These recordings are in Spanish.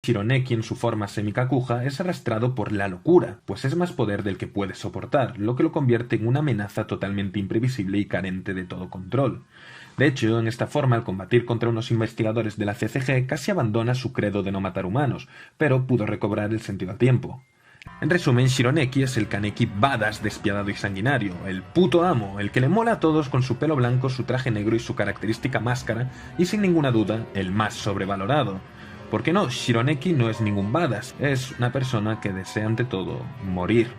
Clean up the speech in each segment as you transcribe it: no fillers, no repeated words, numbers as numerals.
Shironeki en su forma Semikakuja es arrastrado por la locura, pues es más poder del que puede soportar, lo que lo convierte en una amenaza totalmente imprevisible y carente de todo control. De hecho, en esta forma, al combatir contra unos investigadores de la CCG, casi abandona su credo de no matar humanos, pero pudo recobrar el sentido a tiempo. En resumen, Shironeki es el Kaneki badass despiadado y sanguinario, el puto amo, el que le mola a todos con su pelo blanco, su traje negro y su característica máscara, y sin ninguna duda, el más sobrevalorado. ¿Por qué no? Shironeki no es ningún badass, es una persona que desea ante todo morir.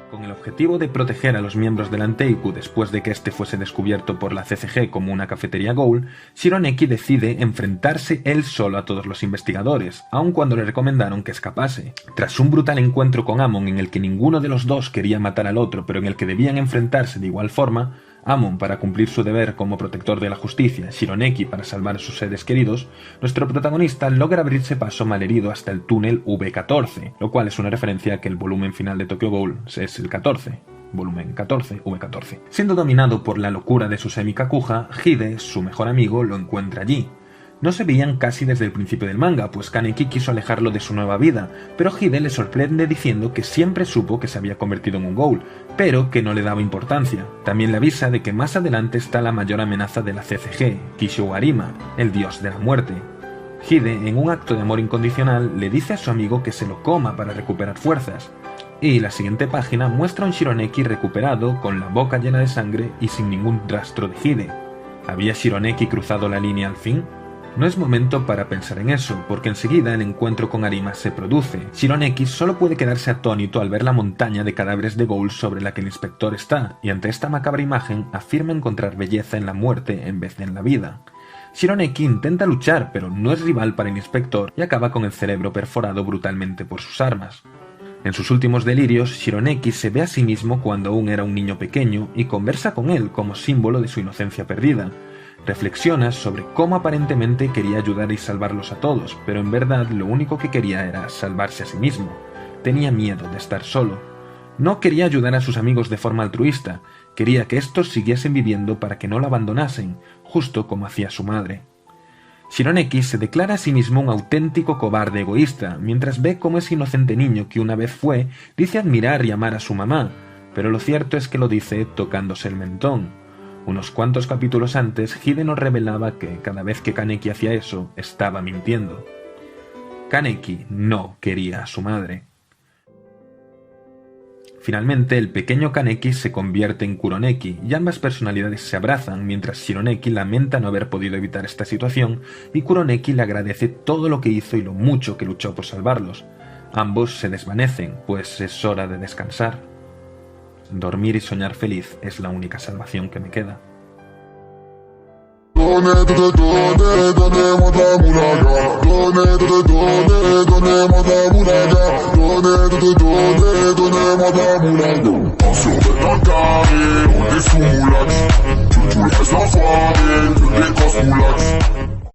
Con el objetivo de proteger a los miembros del Anteiku después de que este fuese descubierto por la CCG como una cafetería Ghoul, Shironeki decide enfrentarse él solo a todos los investigadores, aun cuando le recomendaron que escapase. Tras un brutal encuentro con Amon en el que ninguno de los dos quería matar al otro pero en el que debían enfrentarse de igual forma, Amon para cumplir su deber como protector de la justicia, Shironeki para salvar a sus seres queridos, nuestro protagonista logra abrirse paso malherido hasta el túnel V14, lo cual es una referencia a que el volumen final de Tokyo Ghoul es el 14. Volumen 14, V14. Siendo dominado por la locura de su Semikakuja, Hide, su mejor amigo, lo encuentra allí. No se veían casi desde el principio del manga, pues Kaneki quiso alejarlo de su nueva vida, pero Hide le sorprende diciendo que siempre supo que se había convertido en un Ghoul, pero que no le daba importancia. También le avisa de que más adelante está la mayor amenaza de la CCG, Kishiwarima, el dios de la muerte. Hide, en un acto de amor incondicional, le dice a su amigo que se lo coma para recuperar fuerzas. Y la siguiente página muestra a un Shironeki recuperado, con la boca llena de sangre y sin ningún rastro de Hide. ¿Había Shironeki cruzado la línea al fin? No es momento para pensar en eso, porque enseguida el encuentro con Arima se produce. Shironeki solo puede quedarse atónito al ver la montaña de cadáveres de Ghoul sobre la que el inspector está, y ante esta macabra imagen afirma encontrar belleza en la muerte en vez de en la vida. Shironeki intenta luchar, pero no es rival para el inspector y acaba con el cerebro perforado brutalmente por sus armas. En sus últimos delirios, Shironeki se ve a sí mismo cuando aún era un niño pequeño y conversa con él como símbolo de su inocencia perdida. Reflexiona sobre cómo aparentemente quería ayudar y salvarlos a todos, pero en verdad lo único que quería era salvarse a sí mismo. Tenía miedo de estar solo. No quería ayudar a sus amigos de forma altruista, quería que estos siguiesen viviendo para que no lo abandonasen, justo como hacía su madre. Shironeki se declara a sí mismo un auténtico cobarde egoísta, mientras ve cómo ese inocente niño que una vez fue dice admirar y amar a su mamá, pero lo cierto es que lo dice tocándose el mentón. Unos cuantos capítulos antes, Hide nos revelaba que cada vez que Kaneki hacía eso, estaba mintiendo. Kaneki no quería a su madre. Finalmente, el pequeño Kaneki se convierte en Kuroneki y ambas personalidades se abrazan mientras Shironeki lamenta no haber podido evitar esta situación y Kuroneki le agradece todo lo que hizo y lo mucho que luchó por salvarlos. Ambos se desvanecen, pues es hora de descansar. Dormir y soñar feliz es la única salvación que me queda. Sur